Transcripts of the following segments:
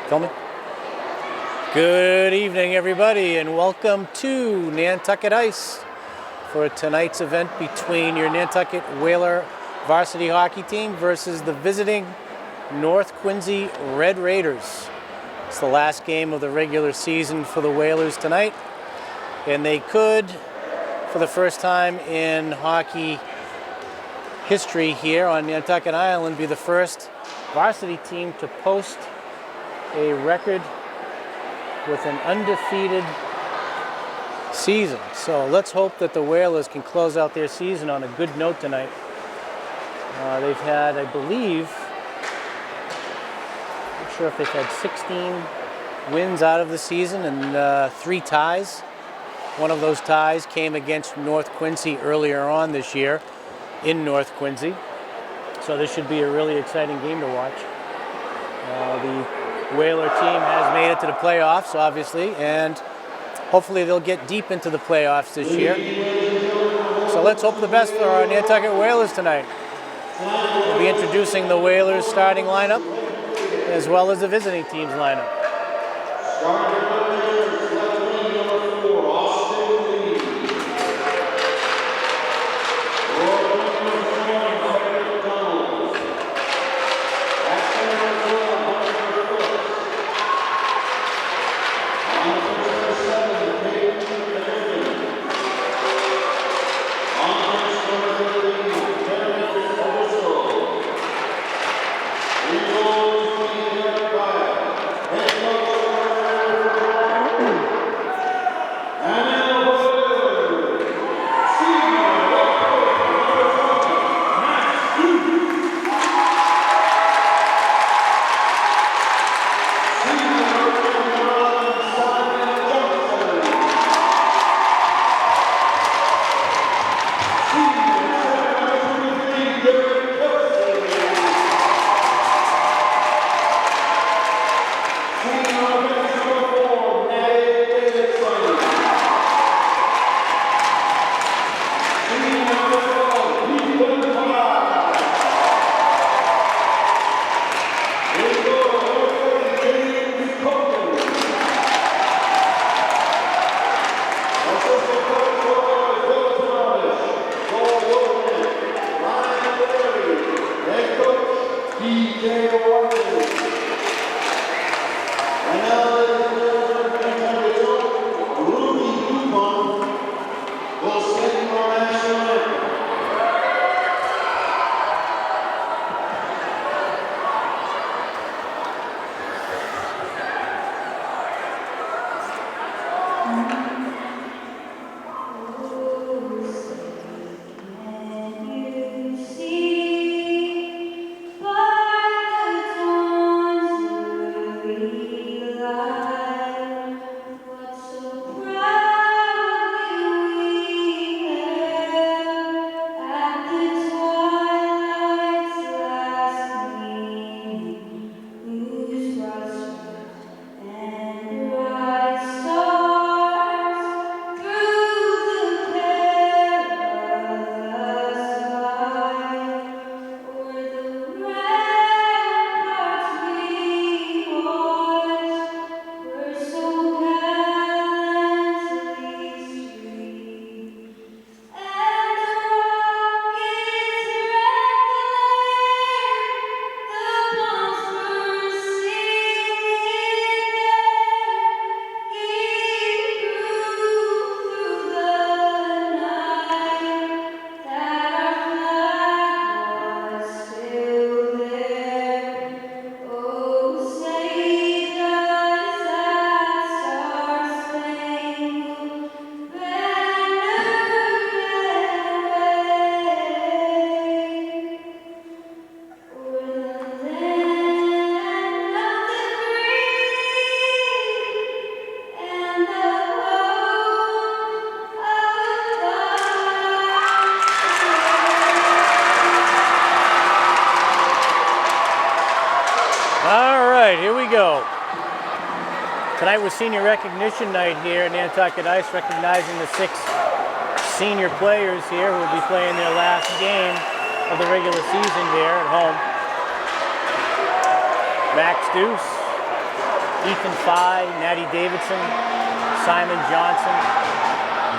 Filming? Good evening, everybody, and welcome to Nantucket Ice for tonight's event between your Nantucket Whaler varsity hockey team versus the visiting North Quincy Red Raiders. It's the last game of the regular season for the Whalers tonight, and they could, for the first time in hockey history here on Nantucket Island, be the first varsity team to post a record with an undefeated season. So let's hope that the Whalers can close out their season on a good note tonight. They've had, I believe, I'm not sure if they've had 16 wins out of the season and 3 ties. One of those ties came against North Quincy earlier on this year in North Quincy. So this should be a really exciting game to watch. The Whaler team has made it to the playoffs, obviously, and hopefully they'll get deep into the playoffs this year. So let's hope the best for our Nantucket Whalers tonight. We'll be introducing the Whalers starting lineup as well as the visiting team's lineup. Tonight was senior recognition night here at Nantucket Ice, recognizing the 6 senior players here who will be playing their last game of the regular season here at home. Max Deuce, Ethan Fye, Natty Davidson, Simon Johnson,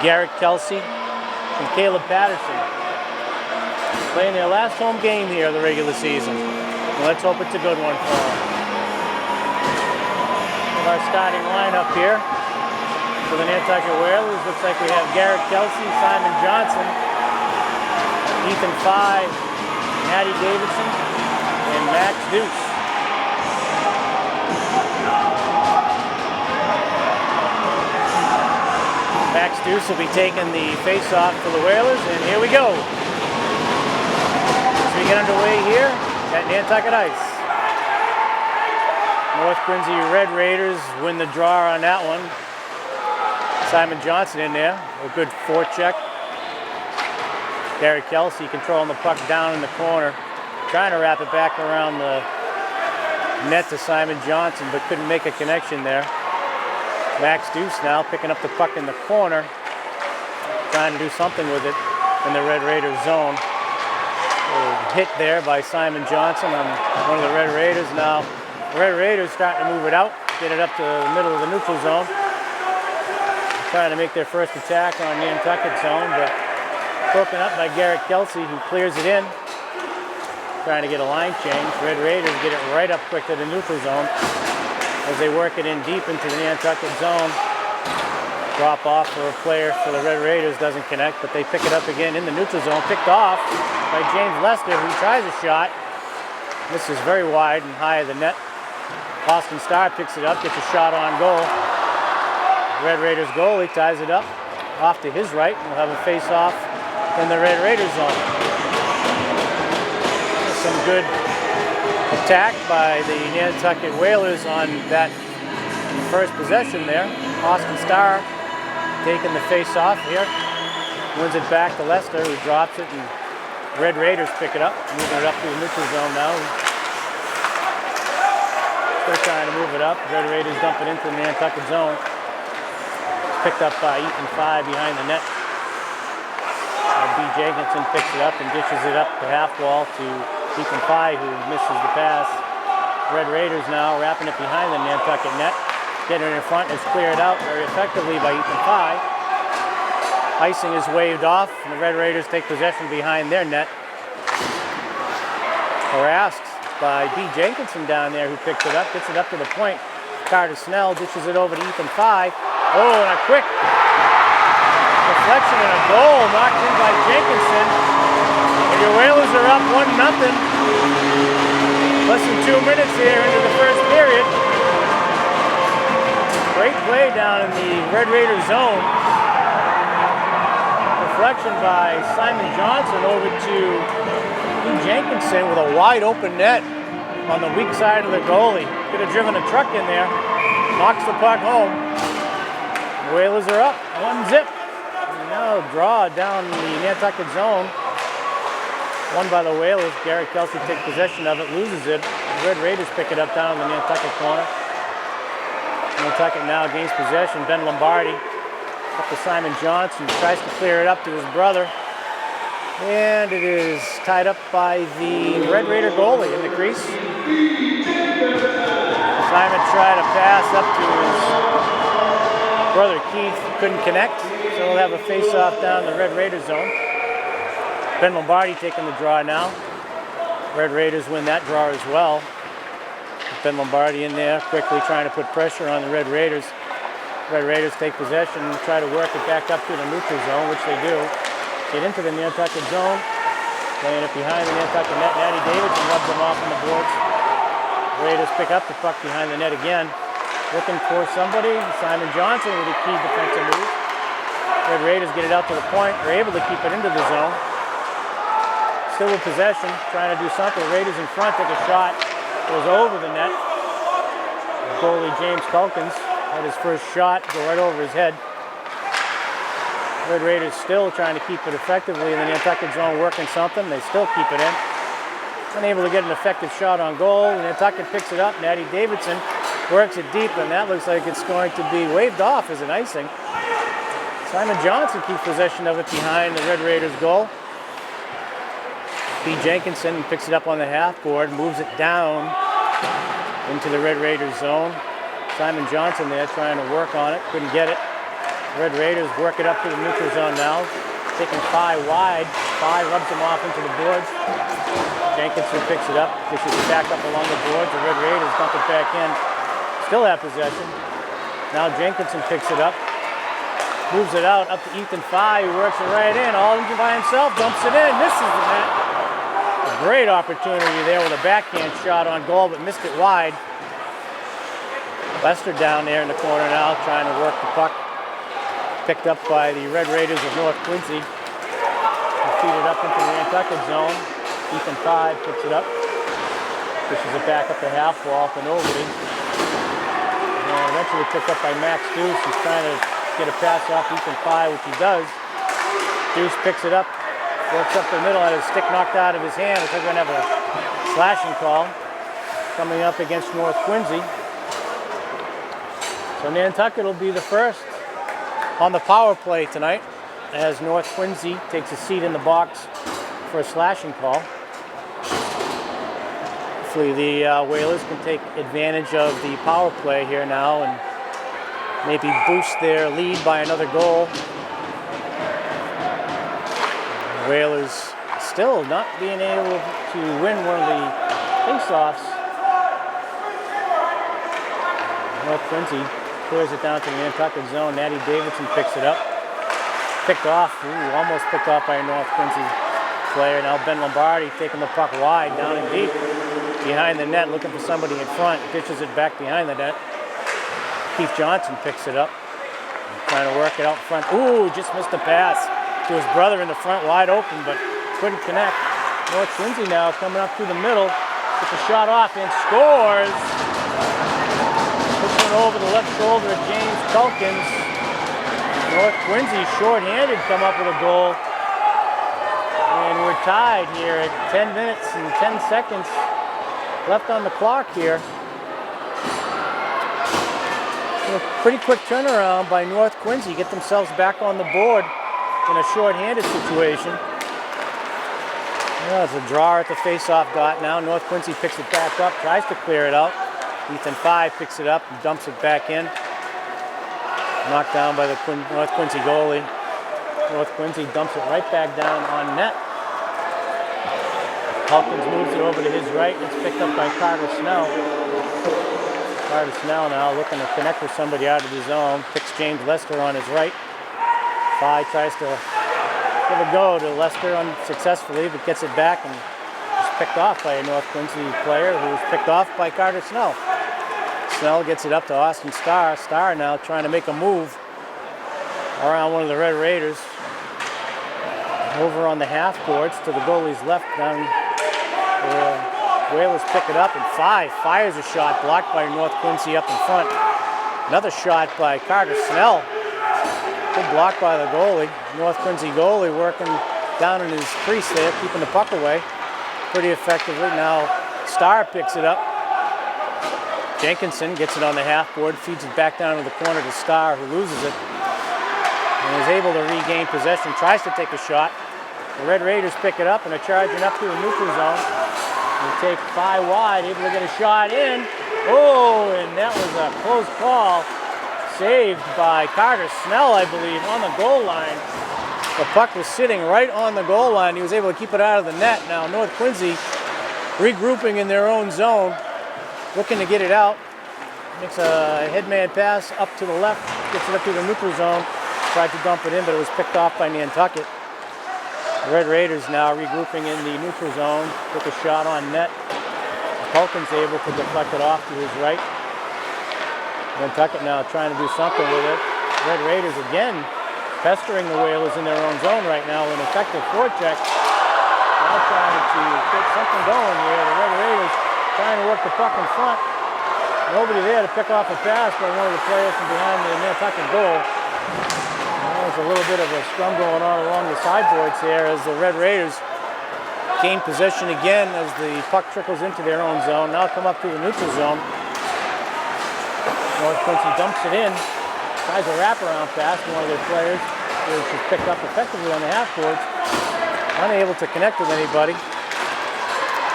Garrett Kelsey, and Caleb Patterson. Playing their last home game here of the regular season. And let's hope it's a good one for them. Our starting lineup here for the Nantucket Whalers. Looks like we have Garrett Kelsey, Simon Johnson, Ethan Fye, Natty Davidson, and Max Deuce. Max Deuce will be taking the face-off for the Whalers, and here we go. As we get underway here at Nantucket Ice. North Quincy Red Raiders win the draw on that one. Simon Johnson in there, a good forecheck. Garrett Kelsey controlling the puck down in the corner, trying to wrap it back around the net to Simon Johnson, but couldn't make a connection there. Max Deuce now picking up the puck in the corner, trying to do something with it in the Red Raiders zone. A hit there by Simon Johnson on one of the Red Raiders. Now the Red Raiders starting to move it out, get it up to the middle of the neutral zone. Trying to make their first attack on Nantucket zone, but broken up by Garrett Kelsey, who clears it in. Trying to get a line change. Red Raiders get it right up quick to the neutral zone as they work it in deep into the Nantucket zone. Drop off for a player for the Red Raiders, doesn't connect, but they pick it up again in the neutral zone. Picked off by James Lester, who tries a shot. This is very wide and high of the net. Austin Starr picks it up, gets a shot on goal. Red Raiders goalie ties it up off to his right, and we'll have a face-off in the Red Raiders zone. Some good attack by the Nantucket Whalers on that first possession there. Austin Starr taking the face-off here. Wins it back to Lester, who drops it, and Red Raiders pick it up, moving it up to the neutral zone now. Still trying to move it up. Red Raiders dump it into the Nantucket zone. Picked up by Ethan Fye behind the net. B. Jenkinson picks it up and dishes it up the half wall to Ethan Fye, who misses the pass. Red Raiders now wrapping it behind the Nantucket net. Getting it in front is cleared out very effectively by Ethan Fye. Icing is waved off, and the Red Raiders take possession behind their net. Harassed by B. Jenkinson down there, who picks it up, gets it up to the point. Carter Snell dishes it over to Ethan Fye. Oh, and a quick deflection and a goal knocked in by Jenkinson. And your Whalers are up 1-0. Less than 2 minutes here into the first period. Great play down in the Red Raiders zone. Deflection by Simon Johnson over to Jenkinson with a wide open net on the weak side of the goalie. Could have driven a truck in there. Knocks the puck home. The Whalers are up 1-0. Now draw down the Nantucket zone. Won by the Whalers. Garrett Kelsey takes possession of it, loses it. The Red Raiders pick it up down in the Nantucket corner. Nantucket now gains possession. Ben Lombardi up to Simon Johnson. Tries to clear it up to his brother. And it is tied up by the Red Raider goalie in the crease. Simon tried to pass up to his brother Keith, couldn't connect, so we'll have a face-off down the Red Raiders zone. Ben Lombardi taking the draw now. Red Raiders win that draw as well. Ben Lombardi in there, quickly trying to put pressure on the Red Raiders. Red Raiders take possession and try to work it back up to the neutral zone, which they do. Get into the Nantucket zone, playing it behind the Nantucket net. Natty Davidson rubs them off on the boards. Raiders pick up the puck behind the net again. Looking for somebody. Simon Johnson with a key defensive move. Red Raiders get it out to the point. They're able to keep it into the zone. Still with possession, trying to do something. Raiders in front, take a shot. Goes over the net. Goalie James Culkins had his first shot go right over his head. Red Raiders still trying to keep it effectively in the Nantucket zone, working something. They still keep it in. Unable to get an effective shot on goal. Nantucket picks it up. Natty Davidson works it deep, and that looks like it's going to be waved off as an icing. Simon Johnson keeps possession of it behind the Red Raiders goal. B. Jenkinson picks it up on the half board, moves it down into the Red Raiders zone. Simon Johnson there trying to work on it, couldn't get it. Red Raiders work it up to the neutral zone now. Taking 5 wide. 5 rubs him off into the boards. Jenkinson picks it up, dishes it back up along the boards. The Red Raiders dump it back in. Still have possession. Now Jenkinson picks it up. Moves it out up to Ethan Fye, who works it right in. All by himself, dumps it in, misses the net. A great opportunity there with a backhand shot on goal, but missed it wide. Lester down there in the corner now, trying to work the puck. Picked up by the Red Raiders of North Quincy. Feed it up into the Nantucket zone. Ethan Fye picks it up. Pushes it back up the half wall for nobody. And eventually picked up by Max Deuce. He's trying to get a pass off Ethan Fye, which he does. Deuce picks it up, works up the middle, had his stick knocked out of his hand. Looks like we're going to have a slashing call coming up against North Quincy. So Nantucket will be the first on the power play tonight as North Quincy takes a seat in the box for a slashing call. Hopefully the Whalers can take advantage of the power play here now and maybe boost their lead by another goal. The Whalers still not being able to win one of the face-offs. North Quincy clears it down to the Nantucket zone. Natty Davidson picks it up. Picked off, almost picked off by a North Quincy player. Now Ben Lombardi taking the puck wide, down and deep. Behind the net, looking for somebody in front. Ditches it back behind the net. Keith Johnson picks it up. Trying to work it out front. Ooh, just missed a pass to his brother in the front, wide open, but couldn't connect. North Quincy now coming up through the middle. Gets a shot off and scores. Puts one over the left shoulder of James Culkins. North Quincy short-handed come up with a goal. And we're tied here at 10 minutes and 10 seconds left on the clock here. A pretty quick turnaround by North Quincy. Get themselves back on the board in a short-handed situation. Well, it's a draw at the face-off dot now. North Quincy picks it back up, tries to clear it out. Ethan Fye picks it up and dumps it back in. Knocked down by the North Quincy goalie. North Quincy dumps it right back down on net. Hawkins moves it over to his right. It's picked up by Carter Snell. Carter Snell now looking to connect with somebody out of the zone. Picks James Lester on his right. Fye tries to give a go to Lester unsuccessfully, but gets it back and is picked off by a North Quincy player who was picked off by Carter Snell. Snell gets it up to Austin Starr. Starr now trying to make a move around one of the Red Raiders. Over on the half boards to the goalie's left down. The Whalers pick it up and Fye fires a shot blocked by North Quincy up in front. Another shot by Carter Snell. Good block by the goalie. North Quincy goalie working down in his crease there, keeping the puck away pretty effectively. Now Starr picks it up. Jenkinson gets it on the half board, feeds it back down to the corner to Starr, who loses it. And is able to regain possession, tries to take a shot. The Red Raiders pick it up and are charging up to the neutral zone. They take Fye wide, able to get a shot in. Oh, and that was a close call. Saved by Carter Snell, I believe, on the goal line. The puck was sitting right on the goal line. He was able to keep it out of the net. Now North Quincy regrouping in their own zone, looking to get it out. Makes a headman pass up to the left, gets it up to the neutral zone. Tried to dump it in, but it was picked off by Nantucket. The Red Raiders now regrouping in the neutral zone. Took a shot on net. Culkin's able to deflect it off to his right. Nantucket now trying to do something with it. Red Raiders again pestering the Whalers in their own zone right now. An effective forecheck. Now trying to get something going here. The Red Raiders trying to work the puck in front. Nobody there to pick off a pass by one of the players from behind the Nantucket goal. There's a little bit of a scrum going on along the sideboards here as the Red Raiders gain possession again as the puck trickles into their own zone. Now come up to the neutral zone. North Quincy dumps it in, tries a wraparound pass to one of their players, which is picked up effectively on the half boards. Unable to connect with anybody.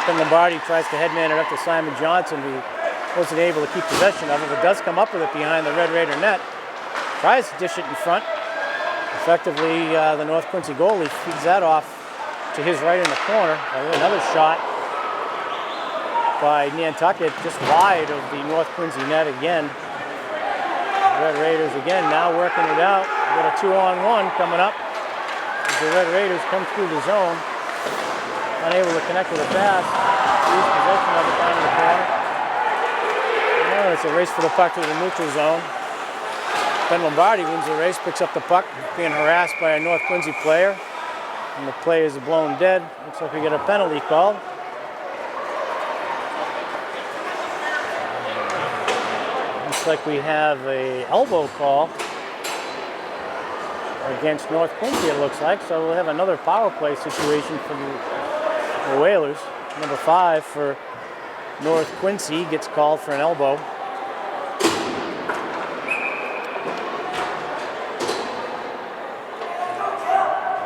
Ben Lombardi tries to headman it up to Simon Johnson, who wasn't able to keep possession of it, but does come up with it behind the Red Raider net. Tries to dish it in front. Effectively, the North Quincy goalie feeds that off to his right in the corner. Another shot by Nantucket, just wide of the North Quincy net again. Red Raiders again now working it out. We got a 2-on-1 coming up. As the Red Raiders come through the zone, unable to connect with a pass, lose possession of it down in the corner. Oh, it's a race for the puck to the neutral zone. Ben Lombardi wins the race, picks up the puck, being harassed by a North Quincy player, and the play is blown dead. Looks like we get a penalty called. Looks like we have an elbow call against North Quincy, it looks like. So we'll have another power play situation for the Whalers. Number 5 for North Quincy gets called for an elbow.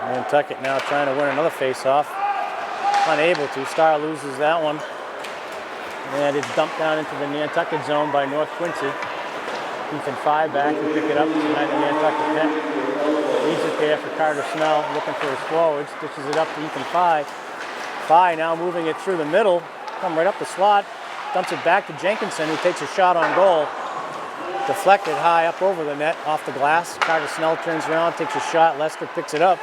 Nantucket now trying to win another face-off. Unable to. Starr loses that one. And it's dumped down into the Nantucket zone by North Quincy. Ethan Fye back to pick it up behind the Nantucket net. Leaves it there for Carter Snell, looking for his forwards. Dishes it up to Ethan Fye. Fye now moving it through the middle. Come right up the slot. Dumps it back to Jenkinson, who takes a shot on goal. Deflected high up over the net, off the glass. Carter Snell turns around, takes a shot. Lester picks it up.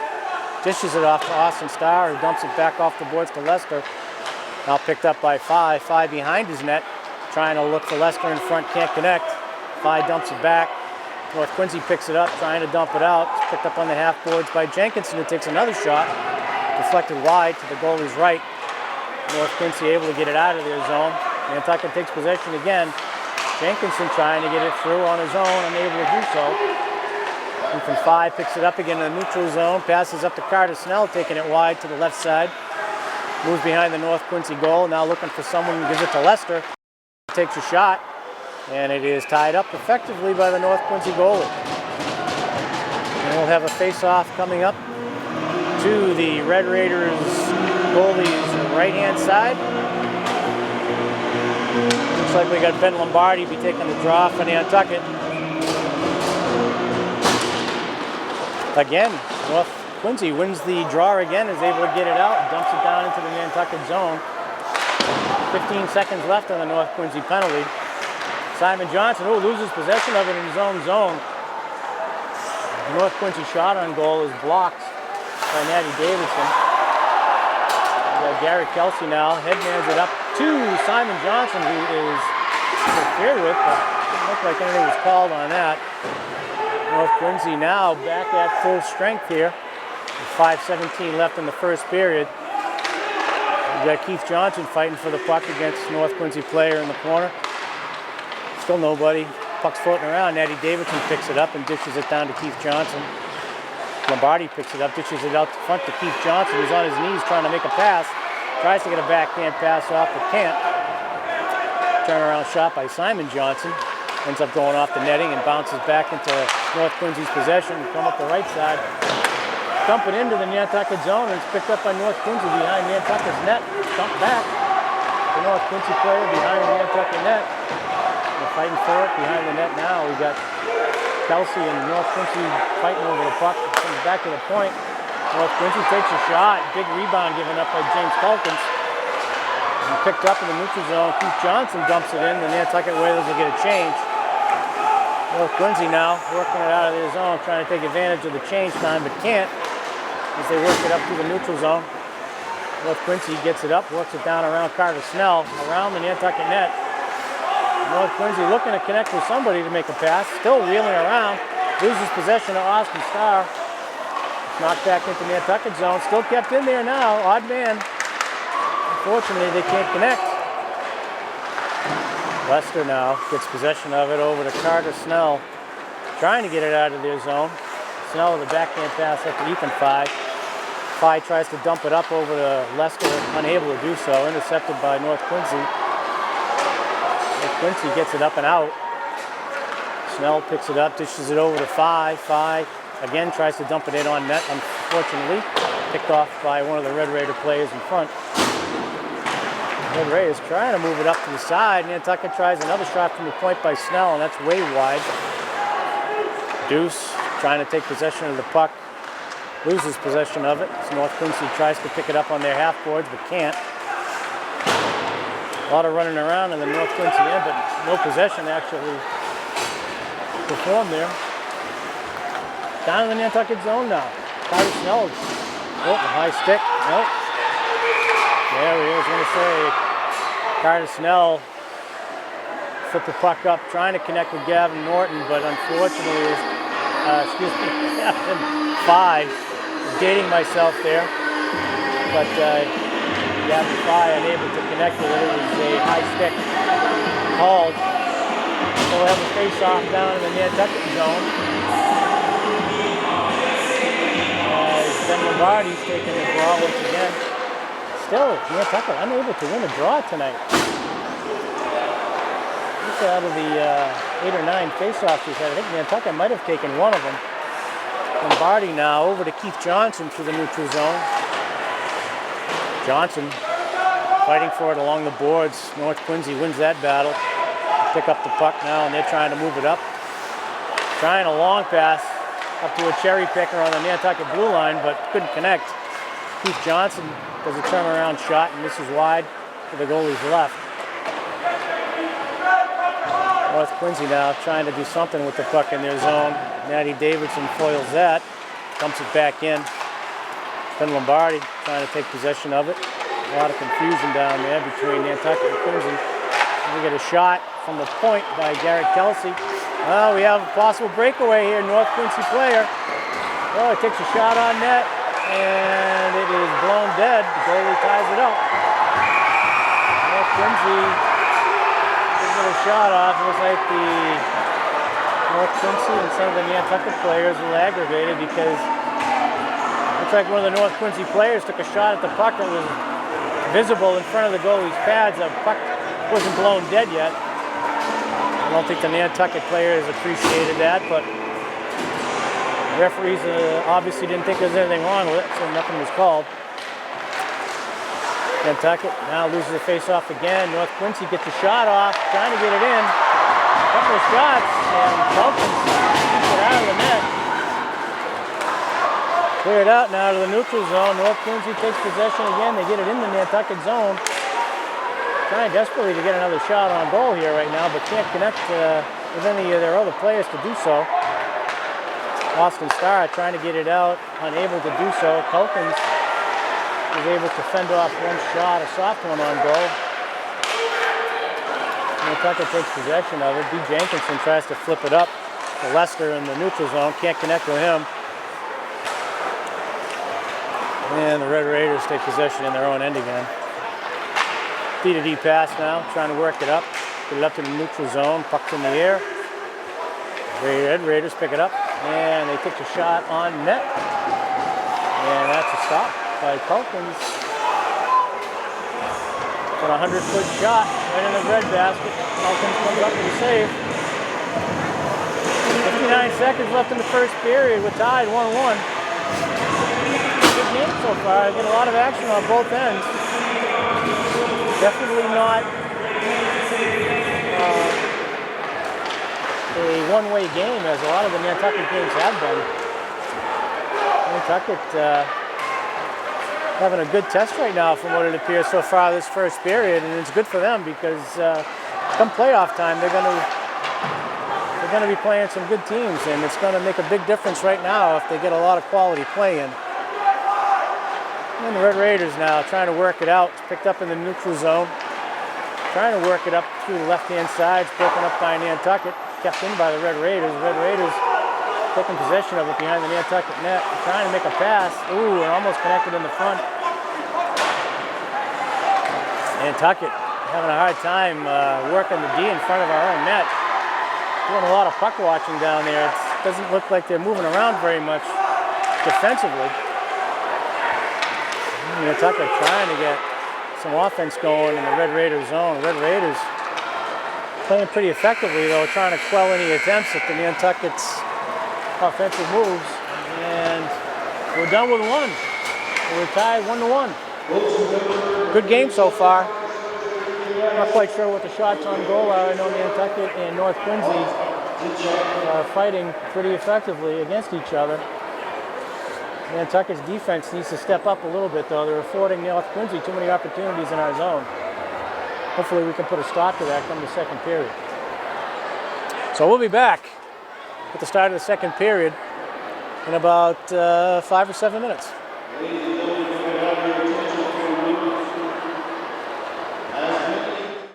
Dishes it off to Austin Starr, who dumps it back off the boards to Lester. Now picked up by Fye. Fye behind his net, trying to look for Lester in front, can't connect. Fye dumps it back. North Quincy picks it up, trying to dump it out. It's picked up on the half boards by Jenkinson, who takes another shot. Deflected wide to the goalie's right. North Quincy able to get it out of their zone. Nantucket takes possession again. Jenkinson trying to get it through on his own, unable to do so. Ethan Fye picks it up again in the neutral zone, passes up to Carter Snell, taking it wide to the left side. Moves behind the North Quincy goal, now looking for someone who gives it to Lester. Takes a shot, and it is tied up effectively by the North Quincy goalie. And we'll have a face-off coming up to the Red Raiders goalie's right-hand side. Looks like we got Ben Lombardi be taking the draw for Nantucket. Again, North Quincy wins the draw again, is able to get it out, dumps it down into the Nantucket zone. 15 seconds left on the North Quincy penalty. Simon Johnson, loses possession of it in his own zone. The North Quincy shot on goal is blocked by Natty Davidson. Garrett Kelsey now headmans it up to Simon Johnson, who is interfered with, but it didn't look like anything was called on that. North Quincy now back at full strength here. With 5:17 left in the first period. We got Keith Johnson fighting for the puck against North Quincy player in the corner. Still nobody. Puck's floating around. Natty Davidson picks it up and dishes it down to Keith Johnson. Lombardi picks it up, dishes it out to front to Keith Johnson, who's on his knees trying to make a pass. Tries to get a backhand pass off, but can't. Turnaround shot by Simon Johnson. Ends up going off the netting and bounces back into North Quincy's possession. Come up the right side. Dump it into the Nantucket zone, and it's picked up by North Quincy behind Nantucket's net. Dump back. The North Quincy player behind the Nantucket net. They're fighting for it behind the net now. We got Kelsey and North Quincy fighting over the puck. Comes back to the point. North Quincy takes a shot. Big rebound given up by James Calkins. And picked up in the neutral zone. Keith Johnson dumps it in. The Nantucket Whalers will get a change. North Quincy now working it out of their zone, trying to take advantage of the change time, but can't as they work it up through the neutral zone. North Quincy gets it up, works it down around Carter Snell, around the Nantucket net. North Quincy looking to connect with somebody to make a pass, still wheeling around, loses possession of Austin Starr. Knocked back into Nantucket zone, still kept in there now, odd man. Unfortunately, they can't connect. Lester now gets possession of it over to Carter Snell, trying to get it out of their zone. Snell with a backhand pass up to Ethan Fye. Fye tries to dump it up over to Lester, unable to do so, intercepted by North Quincy. North Quincy gets it up and out. Snell picks it up, dishes it over to Fye. Fye again tries to dump it in on net, unfortunately. Picked off by one of the Red Raider players in front. Red Raiders trying to move it up to the side. Nantucket tries another shot from the point by Snell, and that's way wide. Deuce trying to take possession of the puck. Loses possession of it. So North Quincy tries to pick it up on their half boards, but can't. A lot of running around in the North Quincy end, but no possession actually performed there. Down in the Nantucket zone now. Tyler Snell. Oh, the high stick. Nope. There he is. Going to say Carter Snell flipped the puck up, trying to connect with Gavin Norton, but unfortunately, Gavin Fye. Dating myself there, but Gavin Fye unable to connect with it. It was a high stick called. So we'll have a face-off down in the Nantucket zone. Ben Lombardi's taking the draw once again. Still, Nantucket unable to win a draw tonight. Look out of the 8 or 9 face-offs he's had. I think Nantucket might have taken one of them. Lombardi now over to Keith Johnson through the neutral zone. Johnson fighting for it along the boards. North Quincy wins that battle. Pick up the puck now, and they're trying to move it up. Trying a long pass up to a cherry picker on the Nantucket blue line, but couldn't connect. Keith Johnson does a turnaround shot, and this is wide to the goalie's left. North Quincy now trying to do something with the puck in their zone. Matty Davidson foils that, dumps it back in. Ben Lombardi trying to take possession of it. A lot of confusion down there between Nantucket and Quincy. We get a shot from the point by Garrett Kelsey. Well, we have a possible breakaway here, North Quincy player. Oh, it takes a shot on net, and it is blown dead. The goalie ties it up. North Quincy gives it a shot off. It looks like the North Quincy and some of the Nantucket players were aggravated because it looks like one of the North Quincy players took a shot at the puck that was visible in front of the goalie's pads. The puck wasn't blown dead yet. I don't think the Nantucket players appreciated that, but the referees obviously didn't think there was anything wrong with it, so nothing was called. Nantucket now loses the face-off again. North Quincy gets the shot off, trying to get it in. A couple of shots, and Pelkins keeps it out of the net. Clear it out now to the neutral zone. North Quincy takes possession again. They get it in the Nantucket zone. Trying desperately to get another shot on goal here right now, but can't connect with any of their other players to do so. Austin Starr trying to get it out, unable to do so. Pelkins is able to fend off one shot, a soft one on goal. Nantucket takes possession of it. B. Jenkinson tries to flip it up to Lester in the neutral zone. Can't connect with him. And the Red Raiders take possession in their own end again. D-to-D pass now, trying to work it up. Get it up to the neutral zone. Puck's in the air. Red Raiders pick it up, and they take a shot on net. And that's a stop by Pelkins. Got a 100-foot shot right in the red basket. Pelkins comes up with a save. 59 seconds left in the first period. We're tied 1-1. Good game so far. Get a lot of action on both ends. Definitely not a one-way game, as a lot of the Nantucket games have been. Nantucket having a good test right now from what it appears so far this first period, and it's good for them because come playoff time, they're going to be playing some good teams, and it's going to make a big difference right now if they get a lot of quality play in. And the Red Raiders now trying to work it out. It's picked up in the neutral zone. Trying to work it up through the left-hand side. It's broken up by Nantucket. Kept in by the Red Raiders. The Red Raiders taking possession of it behind the Nantucket net. Trying to make a pass. Ooh, and almost connected in the front. Nantucket having a hard time working the D in front of our own net. Doing a lot of puck watching down there. It doesn't look like they're moving around very much defensively. Nantucket trying to get some offense going in the Red Raiders zone. Red Raiders playing pretty effectively, though, trying to quell any attempts at the Nantucket's offensive moves. And we're done with one. We're tied 1-1. Good game so far. I'm not quite sure what the shots on goal are. I know Nantucket and North Quincy are fighting pretty effectively against each other. Nantucket's defense needs to step up a little bit, though. They're affording North Quincy too many opportunities in our zone. Hopefully we can put a stop to that come the second period. So we'll be back at the start of the second period in about 5 or 7 minutes.